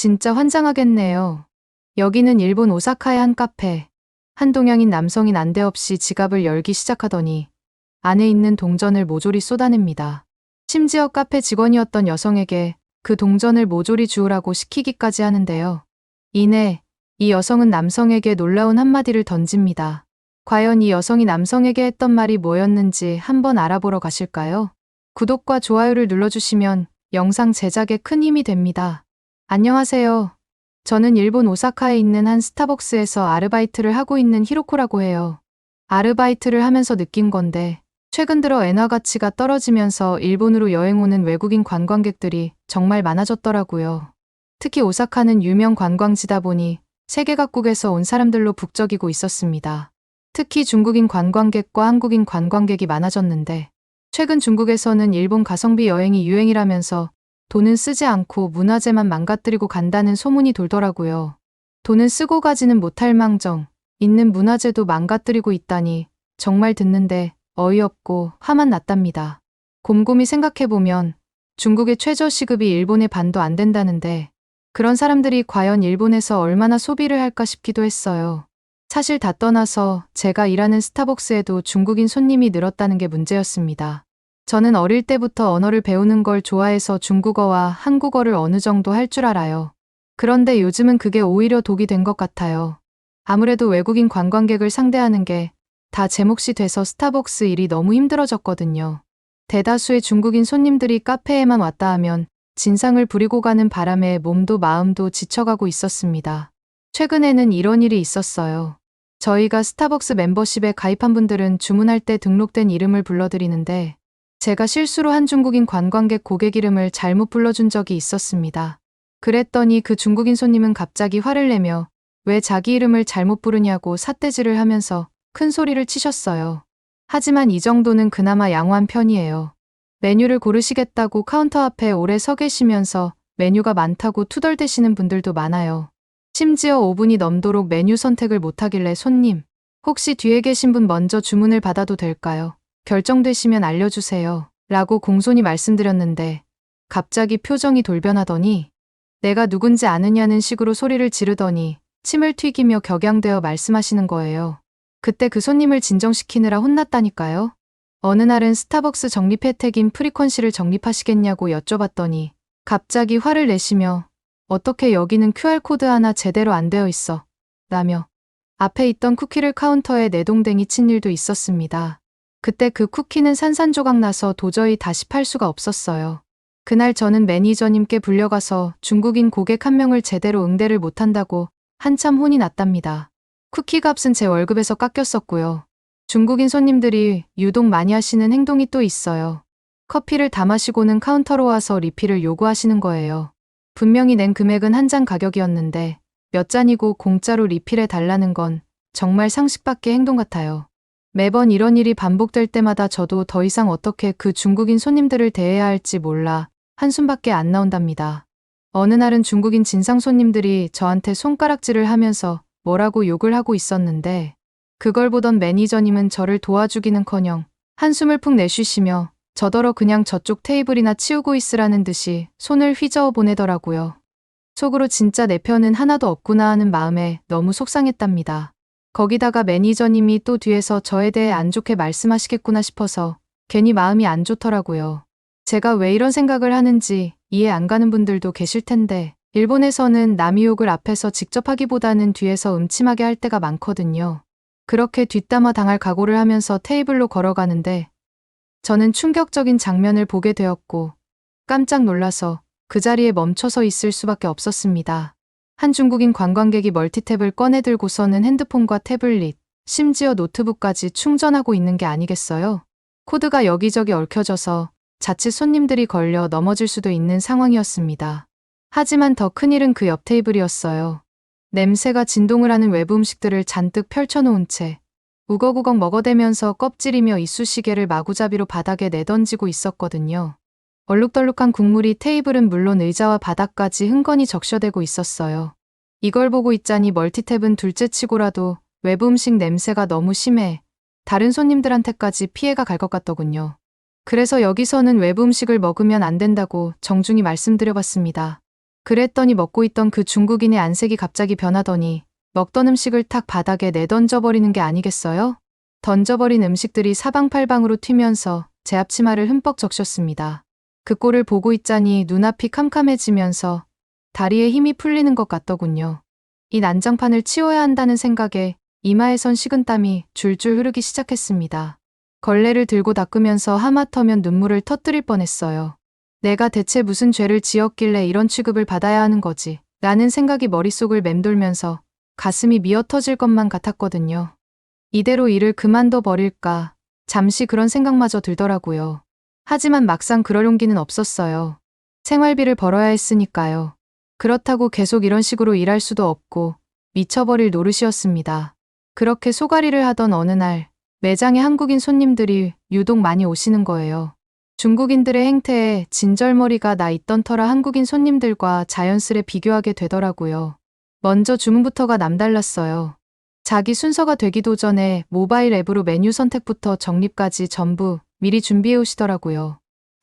진짜 환장하겠네요. 여기는 일본 오사카의 한 카페. 한 동양인 남성이 난데없이 지갑을 열기 시작하더니 안에 있는 동전을 모조리 쏟아냅니다. 심지어 카페 직원이었던 여성에게 그 동전을 모조리 주우라고 시키기까지 하는데요. 이내 이 여성은 남성에게 놀라운 한마디를 던집니다. 과연 이 여성이 남성에게 했던 말이 뭐였는지 한번 알아보러 가실까요? 구독과 좋아요를 눌러주시면 영상 제작에 큰 힘이 됩니다. 안녕하세요. 저는 일본 오사카에 있는 한 스타벅스에서 아르바이트를 하고 있는 히로코라고 해요. 아르바이트를 하면서 느낀 건데 최근 들어 엔화 가치가 떨어지면서 일본으로 여행 오는 외국인 관광객들이 정말 많아졌더라고요. 특히 오사카는 유명 관광지다 보니 세계 각국에서 온 사람들로 북적이고 있었습니다. 특히 중국인 관광객과 한국인 관광객이 많아졌는데 최근 중국에서는 일본 가성비 여행이 유행이라면서 돈은 쓰지 않고 문화재만 망가뜨리고 간다는 소문이 돌더라고요. 돈은 쓰고 가지는 못할 망정, 있는 문화재도 망가뜨리고 있다니 정말 듣는데 어이없고 화만 났답니다. 곰곰이 생각해보면 중국의 최저시급이 일본의 반도 안 된다는데 그런 사람들이 과연 일본에서 얼마나 소비를 할까 싶기도 했어요. 사실 다 떠나서 제가 일하는 스타벅스에도 중국인 손님이 늘었다는 게 문제였습니다. 저는 어릴 때부터 언어를 배우는 걸 좋아해서 중국어와 한국어를 어느 정도 할 줄 알아요. 그런데 요즘은 그게 오히려 독이 된 것 같아요. 아무래도 외국인 관광객을 상대하는 게 다 제 몫이 돼서 스타벅스 일이 너무 힘들어졌거든요. 대다수의 중국인 손님들이 카페에만 왔다 하면 진상을 부리고 가는 바람에 몸도 마음도 지쳐가고 있었습니다. 최근에는 이런 일이 있었어요. 저희가 스타벅스 멤버십에 가입한 분들은 주문할 때 등록된 이름을 불러드리는데 제가 실수로 한 중국인 관광객 고객 이름을 잘못 불러준 적이 있었습니다. 그랬더니 그 중국인 손님은 갑자기 화를 내며 왜 자기 이름을 잘못 부르냐고 삿대질을 하면서 큰 소리를 치셨어요. 하지만 이 정도는 그나마 양호한 편이에요. 메뉴를 고르시겠다고 카운터 앞에 오래 서 계시면서 메뉴가 많다고 투덜대시는 분들도 많아요. 심지어 5분이 넘도록 메뉴 선택을 못하길래 손님, 혹시 뒤에 계신 분 먼저 주문을 받아도 될까요? 결정되시면 알려주세요. 라고 공손히 말씀드렸는데 갑자기 표정이 돌변하더니 내가 누군지 아느냐는 식으로 소리를 지르더니 침을 튀기며 격양되어 말씀하시는 거예요. 그때 그 손님을 진정시키느라 혼났다니까요. 어느 날은 스타벅스 적립 혜택인 프리퀀시를 적립하시겠냐고 여쭤봤더니 갑자기 화를 내시며 어떻게 여기는 QR코드 하나 제대로 안 되어 있어? 라며 앞에 있던 쿠키를 카운터에 내동댕이 친 일도 있었습니다. 그때 그 쿠키는 산산조각 나서 도저히 다시 팔 수가 없었어요. 그날 저는 매니저님께 불려가서 중국인 고객 한 명을 제대로 응대를 못한다고 한참 혼이 났답니다. 쿠키 값은 제 월급에서 깎였었고요. 중국인 손님들이 유독 많이 하시는 행동이 또 있어요. 커피를 다 마시고는 카운터로 와서 리필을 요구하시는 거예요. 분명히 낸 금액은 한 잔 가격이었는데 몇 잔이고 공짜로 리필해 달라는 건 정말 상식 밖의 행동 같아요. 매번 이런 일이 반복될 때마다 저도 더 이상 어떻게 그 중국인 손님들을 대해야 할지 몰라 한숨밖에 안 나온답니다. 어느 날은 중국인 진상 손님들이 저한테 손가락질을 하면서 뭐라고 욕을 하고 있었는데 그걸 보던 매니저님은 저를 도와주기는커녕 한숨을 푹 내쉬시며 저더러 그냥 저쪽 테이블이나 치우고 있으라는 듯이 손을 휘저어 보내더라고요. 속으로 진짜 내 편은 하나도 없구나 하는 마음에 너무 속상했답니다. 거기다가 매니저님이 또 뒤에서 저에 대해 안 좋게 말씀하시겠구나 싶어서 괜히 마음이 안 좋더라고요. 제가 왜 이런 생각을 하는지 이해 안 가는 분들도 계실 텐데 일본에서는 남이 욕을 앞에서 직접 하기보다는 뒤에서 음침하게 할 때가 많거든요. 그렇게 뒷담화 당할 각오를 하면서 테이블로 걸어가는데 저는 충격적인 장면을 보게 되었고 깜짝 놀라서 그 자리에 멈춰서 있을 수밖에 없었습니다. 한 중국인 관광객이 멀티탭을 꺼내 들고서는 핸드폰과 태블릿, 심지어 노트북까지 충전하고 있는 게 아니겠어요? 코드가 여기저기 얽혀져서 자칫 손님들이 걸려 넘어질 수도 있는 상황이었습니다. 하지만 더 큰일은 그 옆 테이블이었어요. 냄새가 진동을 하는 외부 음식들을 잔뜩 펼쳐놓은 채 우걱우걱 먹어대면서 껍질이며 이쑤시개를 마구잡이로 바닥에 내던지고 있었거든요. 얼룩덜룩한 국물이 테이블은 물론 의자와 바닥까지 흥건히 적셔대고 있었어요. 이걸 보고 있자니 멀티탭은 둘째치고라도 외부 음식 냄새가 너무 심해 다른 손님들한테까지 피해가 갈 것 같더군요. 그래서 여기서는 외부 음식을 먹으면 안 된다고 정중히 말씀드려봤습니다. 그랬더니 먹고 있던 그 중국인의 안색이 갑자기 변하더니 먹던 음식을 탁 바닥에 내던져버리는 게 아니겠어요? 던져버린 음식들이 사방팔방으로 튀면서 제 앞치마를 흠뻑 적셨습니다. 그 꼴을 보고 있자니 눈앞이 캄캄해지면서 다리에 힘이 풀리는 것 같더군요. 이 난장판을 치워야 한다는 생각에 이마에선 식은땀이 줄줄 흐르기 시작했습니다. 걸레를 들고 닦으면서 하마터면 눈물을 터뜨릴 뻔했어요. 내가 대체 무슨 죄를 지었길래 이런 취급을 받아야 하는 거지? 라는 생각이 머릿속을 맴돌면서 가슴이 미어터질 것만 같았거든요. 이대로 일을 그만둬 버릴까? 잠시 그런 생각마저 들더라고요. 하지만 막상 그럴 용기는 없었어요. 생활비를 벌어야 했으니까요. 그렇다고 계속 이런 식으로 일할 수도 없고 미쳐버릴 노릇이었습니다. 그렇게 소가리를 하던 어느 날 매장에 한국인 손님들이 유독 많이 오시는 거예요. 중국인들의 행태에 진절머리가 나 있던 터라 한국인 손님들과 자연스레 비교하게 되더라고요. 먼저 주문부터가 남달랐어요. 자기 순서가 되기도 전에 모바일 앱으로 메뉴 선택부터 정립까지 전부 미리 준비해 오시더라고요.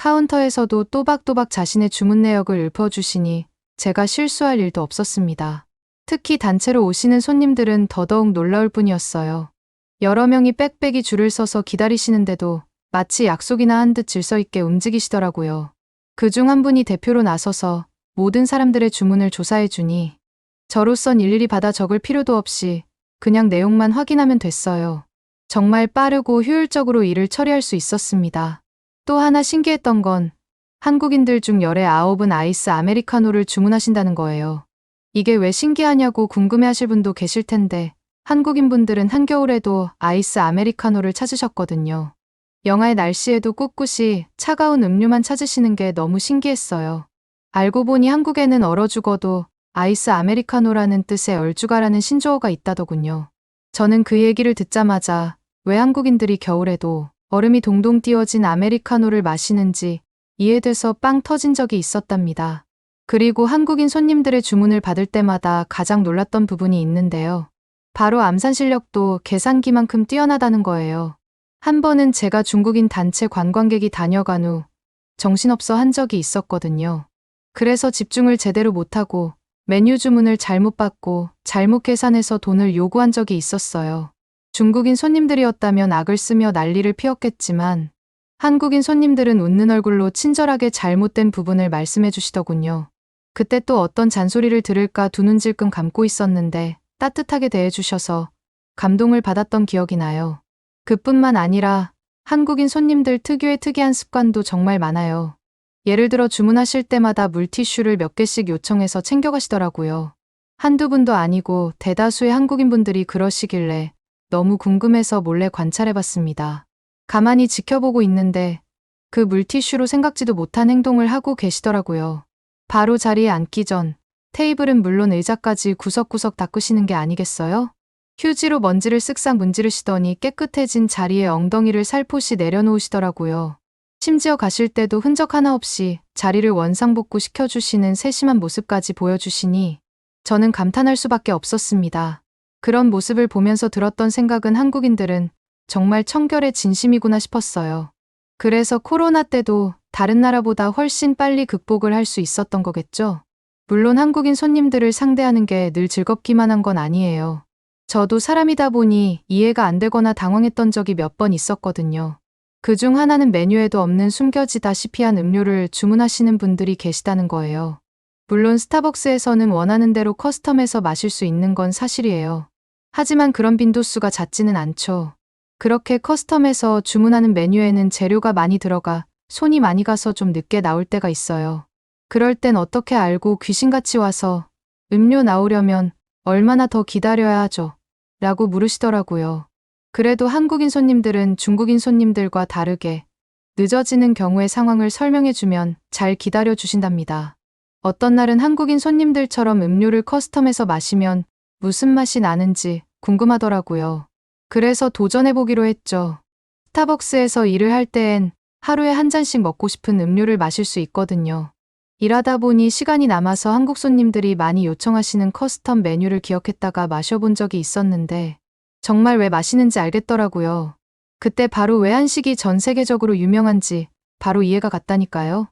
카운터에서도 또박또박 자신의 주문 내역을 읊어주시니 제가 실수할 일도 없었습니다. 특히 단체로 오시는 손님들은 더더욱 놀라울 뿐이었어요. 여러 명이 빽빽이 줄을 서서 기다리시는데도 마치 약속이나 한 듯 질서 있게 움직이시더라고요. 그중 한 분이 대표로 나서서 모든 사람들의 주문을 조사해 주니 저로선 일일이 받아 적을 필요도 없이 그냥 내용만 확인하면 됐어요. 정말 빠르고 효율적으로 일을 처리할 수 있었습니다. 또 하나 신기했던 건 한국인들 중 열의 9은 아이스 아메리카노를 주문하신다는 거예요. 이게 왜 신기하냐고 궁금해하실 분도 계실 텐데 한국인분들은 한겨울에도 아이스 아메리카노를 찾으셨거든요. 영하의 날씨에도 꿋꿋이 차가운 음료만 찾으시는 게 너무 신기했어요. 알고 보니 한국에는 얼어 죽어도 아이스 아메리카노라는 뜻의 얼죽아라는 신조어가 있다더군요. 저는 그 얘기를 듣자마자 왜 한국인들이 겨울에도 얼음이 동동 띄워진 아메리카노를 마시는지 이해돼서 빵 터진 적이 있었답니다. 그리고 한국인 손님들의 주문을 받을 때마다 가장 놀랐던 부분이 있는데요. 바로 암산 실력도 계산기만큼 뛰어나다는 거예요. 한 번은 제가 중국인 단체 관광객이 다녀간 후 정신없어 한 적이 있었거든요. 그래서 집중을 제대로 못하고 메뉴 주문을 잘못 받고 잘못 계산해서 돈을 요구한 적이 있었어요. 중국인 손님들이었다면 악을 쓰며 난리를 피웠겠지만 한국인 손님들은 웃는 얼굴로 친절하게 잘못된 부분을 말씀해 주시더군요. 그때 또 어떤 잔소리를 들을까 두 눈 질끈 감고 있었는데 따뜻하게 대해주셔서 감동을 받았던 기억이 나요. 그뿐만 아니라 한국인 손님들 특유의 특이한 습관도 정말 많아요. 예를 들어 주문하실 때마다 물티슈를 몇 개씩 요청해서 챙겨가시더라고요. 한두 분도 아니고 대다수의 한국인분들이 그러시길래 너무 궁금해서 몰래 관찰해봤습니다. 가만히 지켜보고 있는데 그 물티슈로 생각지도 못한 행동을 하고 계시더라고요. 바로 자리에 앉기 전 테이블은 물론 의자까지 구석구석 닦으시는 게 아니겠어요? 휴지로 먼지를 쓱싹 문지르시더니 깨끗해진 자리에 엉덩이를 살포시 내려놓으시더라고요. 심지어 가실 때도 흔적 하나 없이 자리를 원상복구 시켜주시는 세심한 모습까지 보여주시니 저는 감탄할 수밖에 없었습니다. 그런 모습을 보면서 들었던 생각은 한국인들은 정말 청결의 진심이구나 싶었어요. 그래서 코로나 때도 다른 나라보다 훨씬 빨리 극복을 할 수 있었던 거겠죠? 물론 한국인 손님들을 상대하는 게 늘 즐겁기만 한 건 아니에요. 저도 사람이다 보니 이해가 안 되거나 당황했던 적이 몇 번 있었거든요. 그중 하나는 메뉴에도 없는 숨겨지다시피 한 음료를 주문하시는 분들이 계시다는 거예요. 물론 스타벅스에서는 원하는 대로 커스텀해서 마실 수 있는 건 사실이에요. 하지만 그런 빈도수가 잦지는 않죠. 그렇게 커스텀해서 주문하는 메뉴에는 재료가 많이 들어가 손이 많이 가서 좀 늦게 나올 때가 있어요. 그럴 땐 어떻게 알고 귀신같이 와서 음료 나오려면 얼마나 더 기다려야 하죠? 라고 물으시더라고요. 그래도 한국인 손님들은 중국인 손님들과 다르게 늦어지는 경우의 상황을 설명해주면 잘 기다려 주신답니다. 어떤 날은 한국인 손님들처럼 음료를 커스텀해서 마시면 무슨 맛이 나는지 궁금하더라고요. 그래서 도전해보기로 했죠. 스타벅스에서 일을 할 때엔 하루에 한 잔씩 먹고 싶은 음료를 마실 수 있거든요. 일하다 보니 시간이 남아서 한국 손님들이 많이 요청하시는 커스텀 메뉴를 기억했다가 마셔본 적이 있었는데 정말 왜 맛있는지 알겠더라고요. 그때 바로 왜 한식이 전 세계적으로 유명한지 바로 이해가 갔다니까요.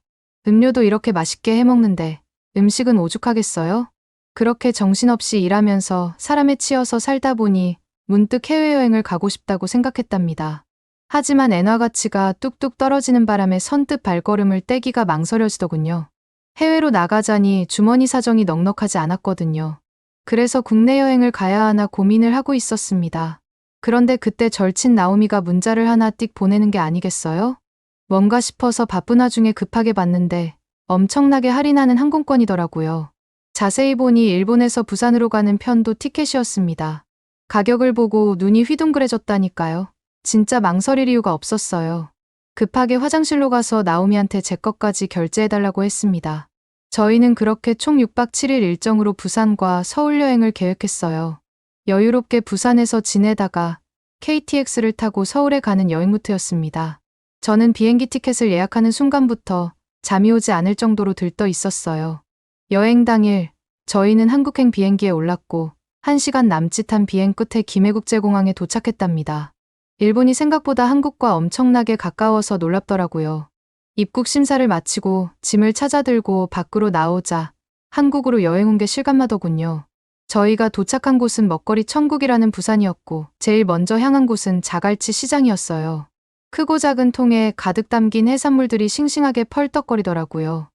음료도 이렇게 맛있게 해먹는데 음식은 오죽하겠어요? 그렇게 정신없이 일하면서 사람에 치여서 살다 보니 문득 해외여행을 가고 싶다고 생각했답니다. 하지만 엔화 가치가 뚝뚝 떨어지는 바람에 선뜻 발걸음을 떼기가 망설여지더군요. 해외로 나가자니 주머니 사정이 넉넉하지 않았거든요. 그래서 국내 여행을 가야 하나 고민을 하고 있었습니다. 그런데 그때 절친 나오미가 문자를 하나 띡 보내는 게 아니겠어요? 뭔가 싶어서 바쁜 와중에 급하게 봤는데 엄청나게 할인하는 항공권이더라고요. 자세히 보니 일본에서 부산으로 가는 편도 티켓이었습니다. 가격을 보고 눈이 휘둥그레졌다니까요. 진짜 망설일 이유가 없었어요. 급하게 화장실로 가서 나오미한테 제 것까지 결제해달라고 했습니다. 저희는 그렇게 총 6박 7일 일정으로 부산과 서울 여행을 계획했어요. 여유롭게 부산에서 지내다가 KTX를 타고 서울에 가는 여행 루트였습니다. 저는 비행기 티켓을 예약하는 순간부터 잠이 오지 않을 정도로 들떠 있었어요. 여행 당일 저희는 한국행 비행기에 올랐고 1시간 남짓한 비행 끝에 김해국제공항에 도착했답니다. 일본이 생각보다 한국과 엄청나게 가까워서 놀랍더라고요. 입국 심사를 마치고 짐을 찾아들고 밖으로 나오자 한국으로 여행 온 게 실감나더군요. 저희가 도착한 곳은 먹거리 천국이라는 부산이었고 제일 먼저 향한 곳은 자갈치 시장이었어요. 크고 작은 통에 가득 담긴 해산물들이 싱싱하게 펄떡거리더라고요.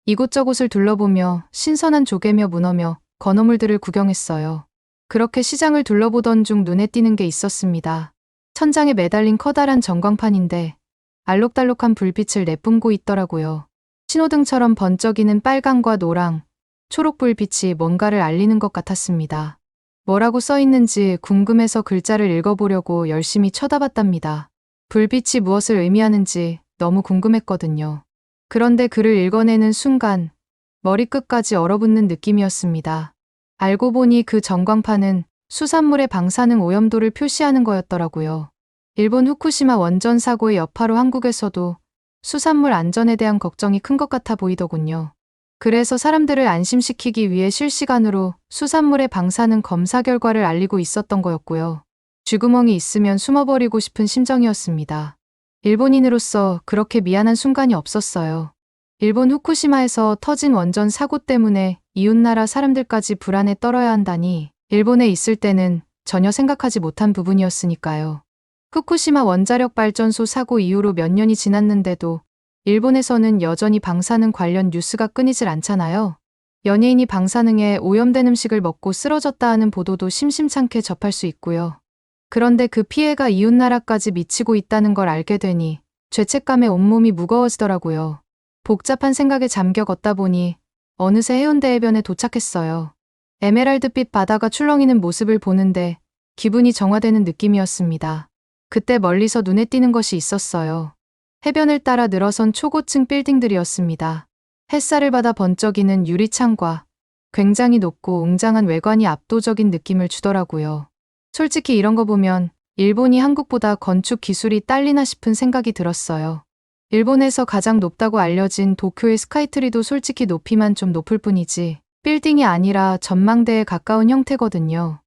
이곳저곳을 둘러보며 신선한 조개며 문어며 건어물들을 구경했어요. 그렇게 시장을 둘러보던 중 눈에 띄는 게 있었습니다. 천장에 매달린 커다란 전광판인데 알록달록한 불빛을 내뿜고 있더라고요. 신호등처럼 번쩍이는 빨강과 노랑, 초록 불빛이 뭔가를 알리는 것 같았습니다. 뭐라고 써 있는지 궁금해서 글자를 읽어보려고 열심히 쳐다봤답니다. 불빛이 무엇을 의미하는지 너무 궁금했거든요. 그런데 글을 읽어내는 순간 머리끝까지 얼어붙는 느낌이었습니다. 알고 보니 그 전광판은 수산물의 방사능 오염도를 표시하는 거였더라고요. 일본 후쿠시마 원전 사고의 여파로 한국에서도 수산물 안전에 대한 걱정이 큰 것 같아 보이더군요. 그래서 사람들을 안심시키기 위해 실시간으로 수산물의 방사능 검사 결과를 알리고 있었던 거였고요. 쥐구멍이 있으면 숨어버리고 싶은 심정이었습니다. 일본인으로서 그렇게 미안한 순간이 없었어요. 일본 후쿠시마에서 터진 원전 사고 때문에 이웃나라 사람들까지 불안에 떨어야 한다니 일본에 있을 때는 전혀 생각하지 못한 부분이었으니까요. 후쿠시마 원자력 발전소 사고 이후로 몇 년이 지났는데도 일본에서는 여전히 방사능 관련 뉴스가 끊이질 않잖아요. 연예인이 방사능에 오염된 음식을 먹고 쓰러졌다 하는 보도도 심심찮게 접할 수 있고요. 그런데 그 피해가 이웃나라까지 미치고 있다는 걸 알게 되니 죄책감에 온몸이 무거워지더라고요. 복잡한 생각에 잠겨 걷다 보니 어느새 해운대 해변에 도착했어요. 에메랄드빛 바다가 출렁이는 모습을 보는데 기분이 정화되는 느낌이었습니다. 그때 멀리서 눈에 띄는 것이 있었어요. 해변을 따라 늘어선 초고층 빌딩들이었습니다. 햇살을 받아 번쩍이는 유리창과 굉장히 높고 웅장한 외관이 압도적인 느낌을 주더라고요. 솔직히 이런 거 보면 일본이 한국보다 건축 기술이 딸리나 싶은 생각이 들었어요. 일본에서 가장 높다고 알려진 도쿄의 스카이트리도 솔직히 높이만 좀 높을 뿐이지 빌딩이 아니라 전망대에 가까운 형태거든요.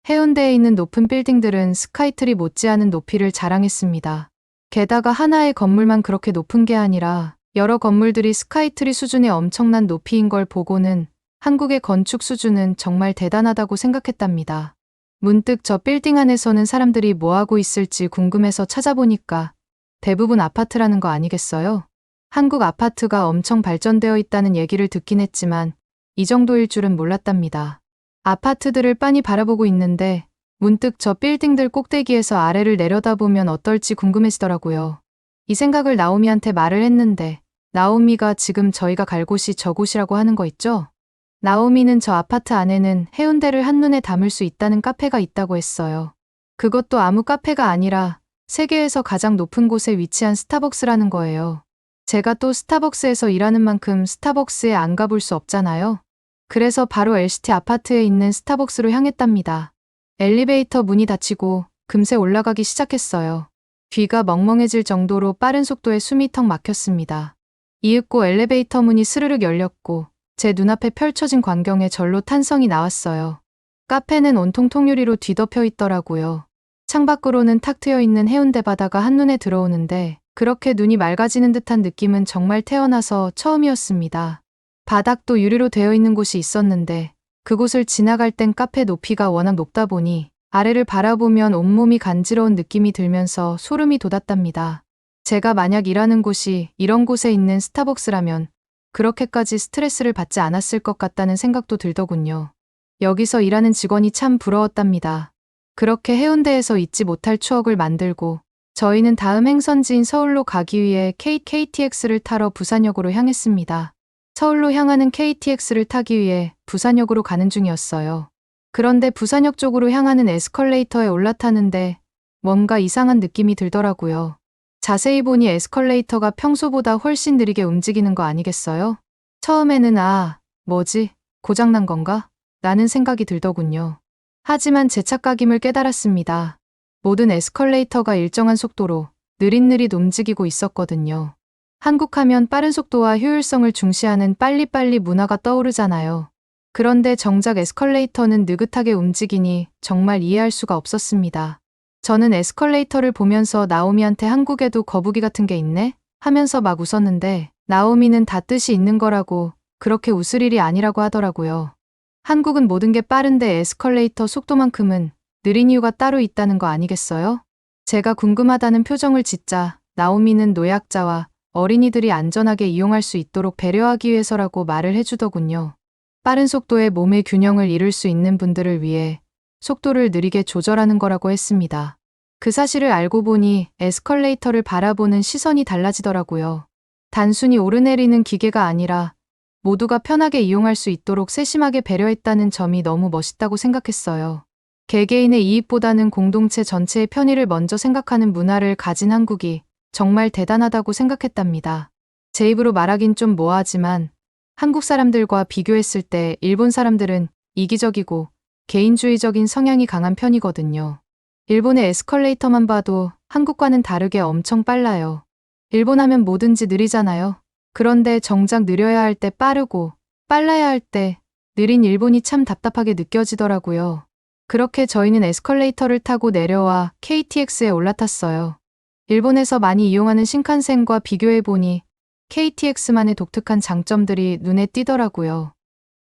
해운대에 있는 높은 빌딩들은 스카이트리 못지않은 높이를 자랑했습니다. 게다가 하나의 건물만 그렇게 높은 게 아니라 여러 건물들이 스카이트리 수준의 엄청난 높이인 걸 보고는 한국의 건축 수준은 정말 대단하다고 생각했답니다. 문득 저 빌딩 안에서는 사람들이 뭐하고 있을지 궁금해서 찾아보니까 대부분 아파트라는 거 아니겠어요? 한국 아파트가 엄청 발전되어 있다는 얘기를 듣긴 했지만 이 정도일 줄은 몰랐답니다. 아파트들을 빤히 바라보고 있는데 문득 저 빌딩들 꼭대기에서 아래를 내려다보면 어떨지 궁금해지더라고요. 이 생각을 나오미한테 말을 했는데 나오미가 지금 저희가 갈 곳이 저곳이라고 하는 거 있죠? 나오미는 저 아파트 안에는 해운대를 한눈에 담을 수 있다는 카페가 있다고 했어요. 그것도 아무 카페가 아니라 세계에서 가장 높은 곳에 위치한 스타벅스라는 거예요. 제가 또 스타벅스에서 일하는 만큼 스타벅스에 안 가볼 수 없잖아요. 그래서 바로 LCT 아파트에 있는 스타벅스로 향했답니다. 엘리베이터 문이 닫히고 금세 올라가기 시작했어요. 귀가 멍멍해질 정도로 빠른 속도에 숨이 턱 막혔습니다. 이윽고 엘리베이터 문이 스르륵 열렸고 제 눈앞에 펼쳐진 광경에 절로 탄성이 나왔어요. 카페는 온통 통유리로 뒤덮여 있더라고요. 창밖으로는 탁 트여 있는 해운대 바다가 한눈에 들어오는데 그렇게 눈이 맑아지는 듯한 느낌은 정말 태어나서 처음이었습니다. 바닥도 유리로 되어 있는 곳이 있었는데 그곳을 지나갈 땐 카페 높이가 워낙 높다 보니 아래를 바라보면 온몸이 간지러운 느낌이 들면서 소름이 돋았답니다. 제가 만약 일하는 곳이 이런 곳에 있는 스타벅스라면 그렇게까지 스트레스를 받지 않았을 것 같다는 생각도 들더군요. 여기서 일하는 직원이 참 부러웠답니다. 그렇게 해운대에서 잊지 못할 추억을 만들고 저희는 다음 행선지인 서울로 가기 위해 KTX를 타러 부산역으로 향했습니다. 서울로 향하는 KTX를 타기 위해 부산역으로 가는 중이었어요. 그런데 부산역 쪽으로 향하는 에스컬레이터에 올라타는데 뭔가 이상한 느낌이 들더라고요. 자세히 보니 에스컬레이터가 평소보다 훨씬 느리게 움직이는 거 아니겠어요? 처음에는 뭐지? 고장난 건가? 라는 생각이 들더군요. 하지만 제 착각임을 깨달았습니다. 모든 에스컬레이터가 일정한 속도로 느릿느릿 움직이고 있었거든요. 한국 하면 빠른 속도와 효율성을 중시하는 빨리빨리 문화가 떠오르잖아요. 그런데 정작 에스컬레이터는 느긋하게 움직이니 정말 이해할 수가 없었습니다. 저는 에스컬레이터를 보면서 나오미한테 한국에도 거북이 같은 게 있네? 하면서 막 웃었는데 나오미는 다 뜻이 있는 거라고 그렇게 웃을 일이 아니라고 하더라고요. 한국은 모든 게 빠른데 에스컬레이터 속도만큼은 느린 이유가 따로 있다는 거 아니겠어요? 제가 궁금하다는 표정을 짓자 나오미는 노약자와 어린이들이 안전하게 이용할 수 있도록 배려하기 위해서라고 말을 해주더군요. 빠른 속도의 몸의 균형을 이룰 수 있는 분들을 위해 속도를 느리게 조절하는 거라고 했습니다. 그 사실을 알고 보니 에스컬레이터를 바라보는 시선이 달라지더라고요. 단순히 오르내리는 기계가 아니라 모두가 편하게 이용할 수 있도록 세심하게 배려했다는 점이 너무 멋있다고 생각했어요. 개개인의 이익보다는 공동체 전체의 편의를 먼저 생각하는 문화를 가진 한국이 정말 대단하다고 생각했답니다. 제 입으로 말하긴 좀 뭐하지만 한국 사람들과 비교했을 때 일본 사람들은 이기적이고 개인주의적인 성향이 강한 편이거든요. 일본의 에스컬레이터만 봐도 한국과는 다르게 엄청 빨라요. 일본 하면 뭐든지 느리잖아요. 그런데 정작 느려야 할 때 빠르고 빨라야 할 때 느린 일본이 참 답답하게 느껴지더라고요. 그렇게 저희는 에스컬레이터를 타고 내려와 KTX에 올라탔어요. 일본에서 많이 이용하는 신칸센과 비교해보니 KTX만의 독특한 장점들이 눈에 띄더라고요.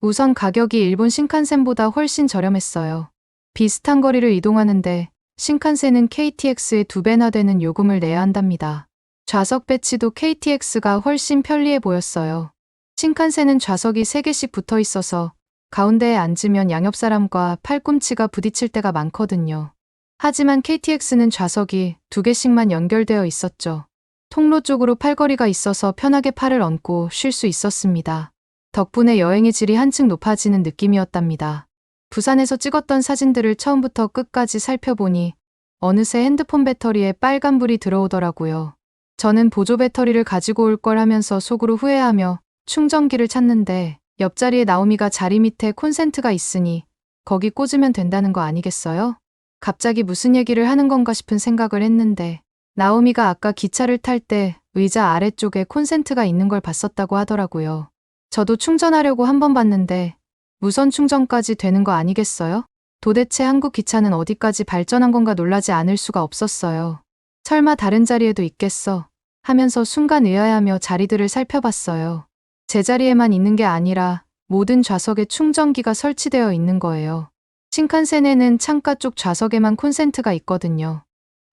우선 가격이 일본 신칸센보다 훨씬 저렴했어요. 비슷한 거리를 이동하는데 신칸센은 KTX의 2배나 되는 요금을 내야 한답니다. 좌석 배치도 KTX가 훨씬 편리해 보였어요. 신칸센은 좌석이 3개씩 붙어 있어서 가운데에 앉으면 양옆 사람과 팔꿈치가 부딪힐 때가 많거든요. 하지만 KTX는 좌석이 2개씩만 연결되어 있었죠. 통로 쪽으로 팔걸이가 있어서 편하게 팔을 얹고 쉴 수 있었습니다. 덕분에 여행의 질이 한층 높아지는 느낌이었답니다. 부산에서 찍었던 사진들을 처음부터 끝까지 살펴보니 어느새 핸드폰 배터리에 빨간불이 들어오더라고요. 저는 보조 배터리를 가지고 올 걸 하면서 속으로 후회하며 충전기를 찾는데 옆자리에 나오미가 자리 밑에 콘센트가 있으니 거기 꽂으면 된다는 거 아니겠어요? 갑자기 무슨 얘기를 하는 건가 싶은 생각을 했는데 나오미가 아까 기차를 탈 때 의자 아래쪽에 콘센트가 있는 걸 봤었다고 하더라고요. 저도 충전하려고 한번 봤는데 무선 충전까지 되는 거 아니겠어요? 도대체 한국 기차는 어디까지 발전한 건가 놀라지 않을 수가 없었어요. 설마 다른 자리에도 있겠어 하면서 순간 의아해하며 자리들을 살펴봤어요. 제 자리에만 있는 게 아니라 모든 좌석에 충전기가 설치되어 있는 거예요. 신칸센에는 창가 쪽 좌석에만 콘센트가 있거든요.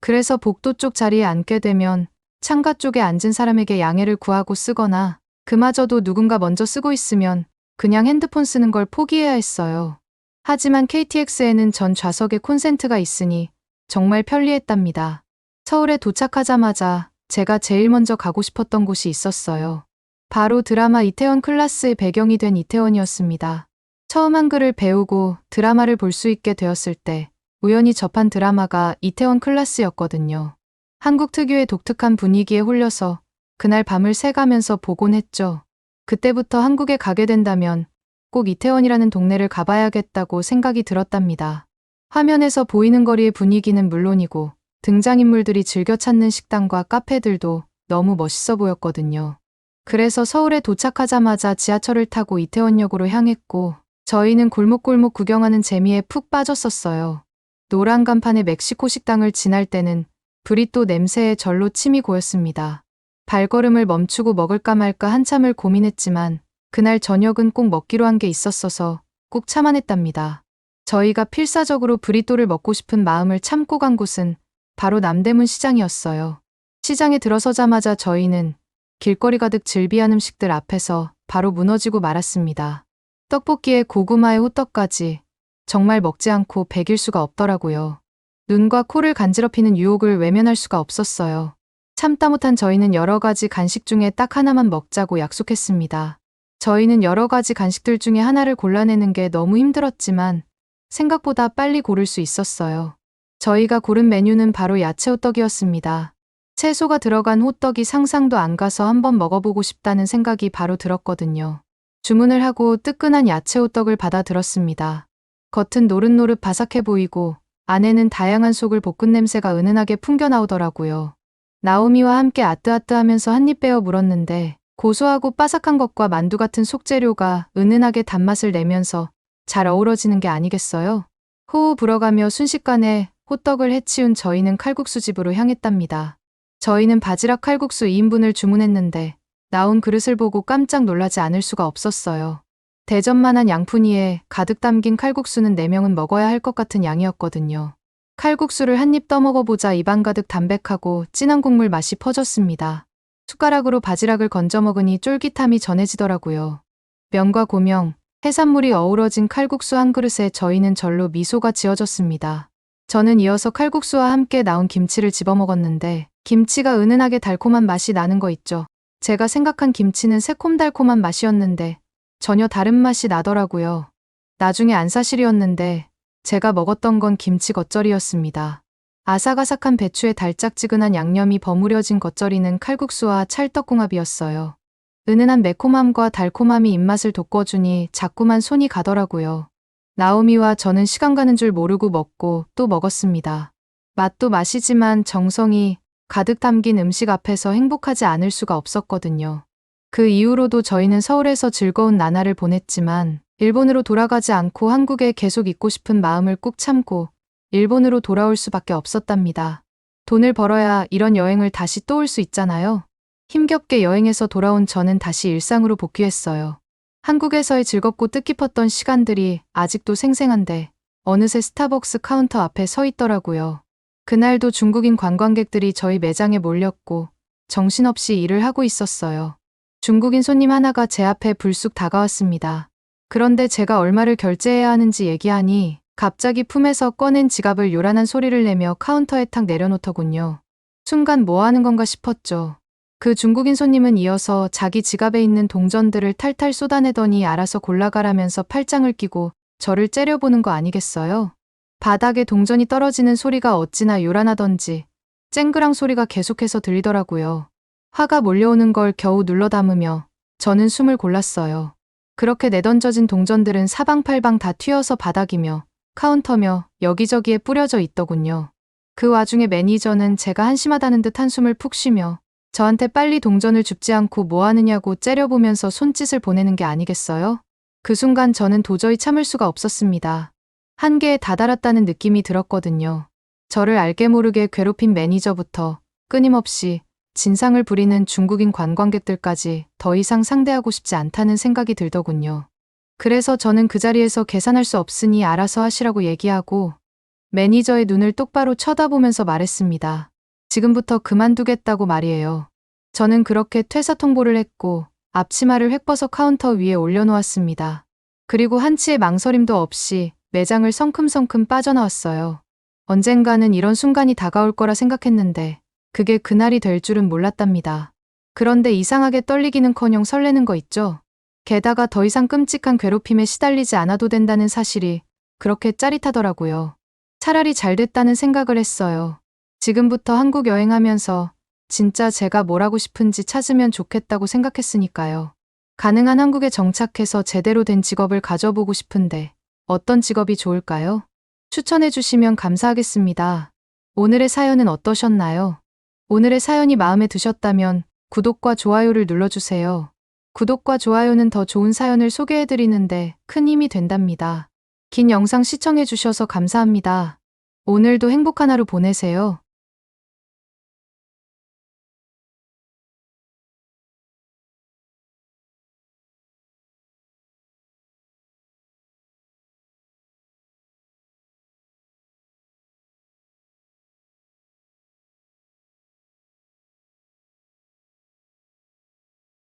그래서 복도 쪽 자리에 앉게 되면 창가 쪽에 앉은 사람에게 양해를 구하고 쓰거나 그마저도 누군가 먼저 쓰고 있으면 그냥 핸드폰 쓰는 걸 포기해야 했어요. 하지만 KTX에는 전 좌석에 콘센트가 있으니 정말 편리했답니다. 서울에 도착하자마자 제가 제일 먼저 가고 싶었던 곳이 있었어요. 바로 드라마 이태원 클라스의 배경이 된 이태원이었습니다. 처음 한글을 배우고 드라마를 볼 수 있게 되었을 때 우연히 접한 드라마가 이태원 클라스였거든요. 한국 특유의 독특한 분위기에 홀려서 그날 밤을 새가면서 보곤 했죠. 그때부터 한국에 가게 된다면 꼭 이태원이라는 동네를 가봐야겠다고 생각이 들었답니다. 화면에서 보이는 거리의 분위기는 물론이고 등장인물들이 즐겨 찾는 식당과 카페들도 너무 멋있어 보였거든요. 그래서 서울에 도착하자마자 지하철을 타고 이태원역으로 향했고 저희는 골목골목 구경하는 재미에 푹 빠졌었어요. 노란 간판의 멕시코 식당을 지날 때는 브리또 냄새에 절로 침이 고였습니다. 발걸음을 멈추고 먹을까 말까 한참을 고민했지만 그날 저녁은 꼭 먹기로 한 게 있었어서 꼭 참아냈답니다. 저희가 필사적으로 브리또를 먹고 싶은 마음을 참고 간 곳은 바로 남대문 시장이었어요. 시장에 들어서자마자 저희는 길거리 가득 즐비한 음식들 앞에서 바로 무너지고 말았습니다. 떡볶이에 고구마에 호떡까지 정말 먹지 않고 배길 수가 없더라고요. 눈과 코를 간지럽히는 유혹을 외면할 수가 없었어요. 참다 못한 저희는 여러 가지 간식 중에 딱 하나만 먹자고 약속했습니다. 저희는 여러 가지 간식들 중에 하나를 골라내는 게 너무 힘들었지만 생각보다 빨리 고를 수 있었어요. 저희가 고른 메뉴는 바로 야채 호떡이었습니다. 채소가 들어간 호떡이 상상도 안 가서 한번 먹어보고 싶다는 생각이 바로 들었거든요. 주문을 하고 뜨끈한 야채 호떡을 받아 들었습니다. 겉은 노릇노릇 바삭해 보이고 안에는 다양한 속을 볶은 냄새가 은은하게 풍겨 나오더라고요. 나오미와 함께 아뜨아뜨하면서 한 입 베어 물었는데 고소하고 바삭한 것과 만두 같은 속재료가 은은하게 단맛을 내면서 잘 어우러지는 게 아니겠어요? 호호 불어가며 순식간에 호떡을 해치운 저희는 칼국수집으로 향했답니다. 저희는 바지락 칼국수 2인분을 주문했는데 나온 그릇을 보고 깜짝 놀라지 않을 수가 없었어요. 대접만한 양푼이에 가득 담긴 칼국수는 4명은 먹어야 할 것 같은 양이었거든요. 칼국수를 한 입 떠먹어보자 입안 가득 담백하고 진한 국물 맛이 퍼졌습니다. 숟가락으로 바지락을 건져 먹으니 쫄깃함이 전해지더라고요. 면과 고명, 해산물이 어우러진 칼국수 한 그릇에 저희는 절로 미소가 지어졌습니다. 저는 이어서 칼국수와 함께 나온 김치를 집어먹었는데 김치가 은은하게 달콤한 맛이 나는 거 있죠. 제가 생각한 김치는 새콤달콤한 맛이었는데 전혀 다른 맛이 나더라고요. 나중에 안사실이었는데 제가 먹었던 건 김치 겉절이였습니다. 아삭아삭한 배추에 달짝지근한 양념이 버무려진 겉절이는 칼국수와 찰떡궁합이었어요. 은은한 매콤함과 달콤함이 입맛을 돋궈주니 자꾸만 손이 가더라고요. 나오미와 저는 시간 가는 줄 모르고 먹고 또 먹었습니다. 맛도 맛이지만 정성이 가득 담긴 음식 앞에서 행복하지 않을 수가 없었거든요. 그 이후로도 저희는 서울에서 즐거운 나날을 보냈지만 일본으로 돌아가지 않고 한국에 계속 있고 싶은 마음을 꾹 참고 일본으로 돌아올 수밖에 없었답니다. 돈을 벌어야 이런 여행을 다시 또 올 수 있잖아요. 힘겹게 여행해서 돌아온 저는 다시 일상으로 복귀했어요. 한국에서의 즐겁고 뜻깊었던 시간들이 아직도 생생한데 어느새 스타벅스 카운터 앞에 서 있더라고요. 그날도 중국인 관광객들이 저희 매장에 몰렸고 정신없이 일을 하고 있었어요. 중국인 손님 하나가 제 앞에 불쑥 다가왔습니다. 그런데 제가 얼마를 결제해야 하는지 얘기하니 갑자기 품에서 꺼낸 지갑을 요란한 소리를 내며 카운터에 탁 내려놓더군요. 순간 뭐 하는 건가 싶었죠. 그 중국인 손님은 이어서 자기 지갑에 있는 동전들을 탈탈 쏟아내더니 알아서 골라가라면서 팔짱을 끼고 저를 째려보는 거 아니겠어요? 바닥에 동전이 떨어지는 소리가 어찌나 요란하던지 쨍그랑 소리가 계속해서 들리더라고요. 화가 몰려오는 걸 겨우 눌러 담으며 저는 숨을 골랐어요. 그렇게 내던져진 동전들은 사방팔방 다 튀어서 바닥이며 카운터며 여기저기에 뿌려져 있더군요. 그 와중에 매니저는 제가 한심하다는 듯 한숨을 푹 쉬며 저한테 빨리 동전을 줍지 않고 뭐 하느냐고 째려보면서 손짓을 보내는 게 아니겠어요? 그 순간 저는 도저히 참을 수가 없었습니다. 한계에 다다랐다는 느낌이 들었거든요. 저를 알게 모르게 괴롭힌 매니저부터 끊임없이 진상을 부리는 중국인 관광객들까지 더 이상 상대하고 싶지 않다는 생각이 들더군요. 그래서 저는 그 자리에서 계산할 수 없으니 알아서 하시라고 얘기하고 매니저의 눈을 똑바로 쳐다보면서 말했습니다. 지금부터 그만두겠다고 말이에요. 저는 그렇게 퇴사 통보를 했고 앞치마를 획 벗어 카운터 위에 올려놓았습니다. 그리고 한치의 망설임도 없이 매장을 성큼성큼 빠져나왔어요. 언젠가는 이런 순간이 다가올 거라 생각했는데 그게 그날이 될 줄은 몰랐답니다. 그런데 이상하게 떨리기는커녕 설레는 거 있죠? 게다가 더 이상 끔찍한 괴롭힘에 시달리지 않아도 된다는 사실이 그렇게 짜릿하더라고요. 차라리 잘 됐다는 생각을 했어요. 지금부터 한국 여행하면서 진짜 제가 뭘 하고 싶은지 찾으면 좋겠다고 생각했으니까요. 가능한 한국에 정착해서 제대로 된 직업을 가져보고 싶은데 어떤 직업이 좋을까요? 추천해 주시면 감사하겠습니다. 오늘의 사연은 어떠셨나요? 오늘의 사연이 마음에 드셨다면 구독과 좋아요를 눌러주세요. 구독과 좋아요는 더 좋은 사연을 소개해드리는데 큰 힘이 된답니다. 긴 영상 시청해주셔서 감사합니다. 오늘도 행복한 하루 보내세요.